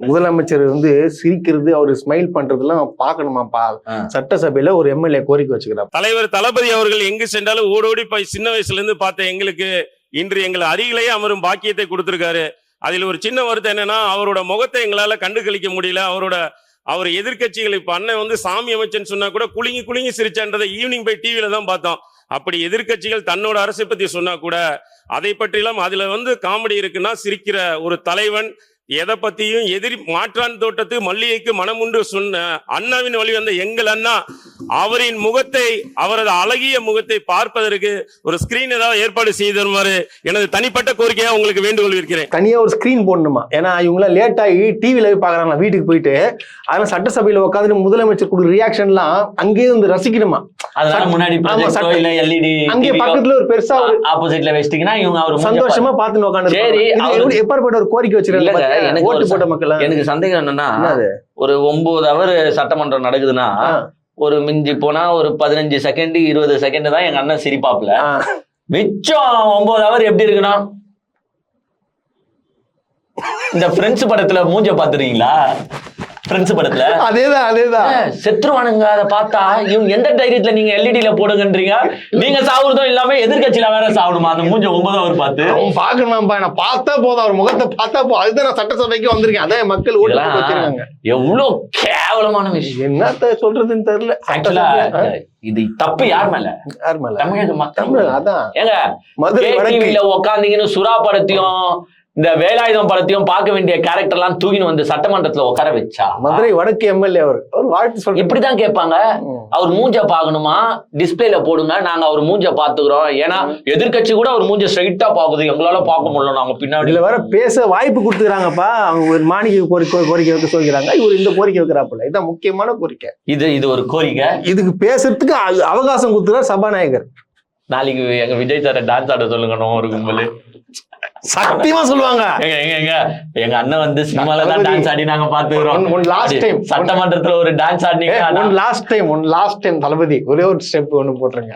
முதலமைச்சர் வந்து சிரிக்கிறது, அவரு ஸ்மைல் பண்றதெல்லாம் பாக்கணுமாப்பா. சட்டசபையில ஒரு எம்எல்ஏ கோரிக்கை வச்சுக்கிறார். தலைவர் தளபதி அவர்கள் எங்கு சென்றாலும் ஓடோடி போய் சின்ன வயசுல இருந்து பார்த்த எங்களுக்கு இன்று எங்கள் அருகிலேயே அமரும் பாக்கியத்தை கொடுத்திருக்காரு. அதில் ஒரு சின்ன வருத்தம் என்னன்னா, அவரோட முகத்தை எங்களால கண்டுகளிக்க முடியல. அவர் எதிர்கட்சிகள் இப்ப அண்ணன் வந்து சாமி அமைச்சன் சொன்னா கூட குலுங்கி குலுங்கி சிரிச்சன்றதை ஈவினிங் போய் டிவியில தான் பார்த்தோம். அப்படி எதிர்கட்சிகள் தன்னோட அரசை பத்தி சொன்னா கூட அதை பற்றிலாம் அதுல வந்து காமெடி இருக்குன்னா, சிரிக்கிற ஒரு தலைவன் எதை பத்தியும் எதிரி மாற்றான் தோட்டத்து மல்லிகைக்கு மனமுண்டு சொன்ன அண்ணாவின் வழி வந்த எங்கள் அண்ணா அவரின் முகத்தை, அவரது அழகிய முகத்தை பார்ப்பதற்கு ஒரு ஸ்கிரீன் ஏதாவது ஏற்பாடு செய்து தருமாறு எனது தனிப்பட்ட கோரிக்கையா உங்களுக்கு வேண்டுகோள் இருக்கிறேன். தனியா ஒரு ஸ்கிரீன் போடணுமா? ஏன்னா இவங்க லேட் ஆகி டிவில போய் பாக்குறாங்களா வீட்டுக்கு போயிட்டு, அதனால சட்டசபையில உட்காந்து முதலமைச்சர் கொடுக்குற ரியாக்ஷன்லாம் அங்கேயே வந்து ரசிக்கணுமா? முன்னாடி அங்கே பக்கத்துல ஒரு பெருசா ஆப்போசிட்ல வச்சிட்டீங்கன்னா இவங்க அவர் சந்தோஷமா பார்த்து உட்காந்து. சரி, எப்பேற்பட்ட ஒரு கோரிக்கை வச்சிருக்காங்க. ஓட்டு போட்ட மக்கள். எனக்கு சந்தேகம் என்னன்னா, ஒரு 9 ஹவர் சட்டமன்றம் நடக்குதுன்னா ஒரு மிஞ்சி போனா ஒரு 15 செகண்ட் 20 செகண்ட் தான் எங்க அண்ணன் சிரிப்பாப்ல. மிச்சம் 9 ஹவர் எப்படி இருக்குன்னா, இந்த பிரெஞ்சு படத்துல மூஞ்ச பாத்துறீங்களா? பிரெஞ்சு படத்துல அதேதான் செத்துருவானுங்க. அதை பார்த்தா இவங்க எந்த தைரியத்துல நீங்க எல்இடில போடுங்கன்றீங்க? நீங்க சாவுறதும் இல்லாம எதிர்கட்சியில வேற சாவணுமா? அந்த மூஞ்ச 9 ஹவர் பார்த்து அவன் பாக்கணுமாப்பா. நான் பார்த்தா போதும், அவர் முகத்தை பார்த்தா போதும். அதுதான் நான் சட்டசபைக்கு வந்திருக்கேன். அதான் மக்கள் ஓட்டு வச்சிருக்காங்க. எவ்வளவு கேவலமான விஷயம். என்னத்த சொல்றதுன்னு தெரியல. ஆக்சுவலா இது தப்பு யார் மேல? தமிழக மக்கள். அதான் ஏங்க மதுரை உட்காந்தீங்கன்னு சுறா படத்தையும் இந்த வேலாயுதம் படத்தையும் பார்க்க வேண்டிய கேரக்டர் எல்லாம் தூக்கின்னு வந்து சட்டமன்றத்துல உட்கார வச்சா மதுரை வடக்கு எம்எல்ஏ அவர் வாழ்த்து சொல்ல இப்படிதான் கேட்பாங்க. அவர் மூஞ்ச பாக்கணுமா? டிஸ்பிளேல போடுங்க, நாங்க அவர் மூஞ்ச பாத்துக்கிறோம். ஏன்னா எதிர்கட்சி கூட அவர் மூஞ்ச ஸ்ட்ரைட்டா பாக்குது, எங்களால பார்க்க முடியல. நாங்க பின்னாடி வர பேச வாய்ப்பு கொடுத்துக்கிறாங்கப்பா. அவங்க ஒரு மானிய கோரிக்கை வைக்க சொல்கிறாங்க. இவர் இந்த கோரிக்கை வைக்கிறாப்புல. இதான் முக்கியமான கோரிக்கை. இது ஒரு கோரிக்கை. இதுக்கு பேசுறதுக்கு அவகாசம் கொடுத்துறார் சபாநாயகர். நாளைக்கு எங்க விஜய் சார டான்ஸ் ஆட சொல்லுங்க. ஒரு கும்பல் சத்தியமா சொல்லுவாங்க. எங்க அண்ணன் வந்து சினிமால தான் டான்ஸ் ஆடி நாங்க பாத்துக்கிறோம். சட்டமன்றத்துல ஒரு டான்ஸ் ஆடினீங்க. லாஸ்ட் டைம் தளபதி ஒரே ஒரு ஸ்டெப் ஒண்ணு போட்டுருங்க.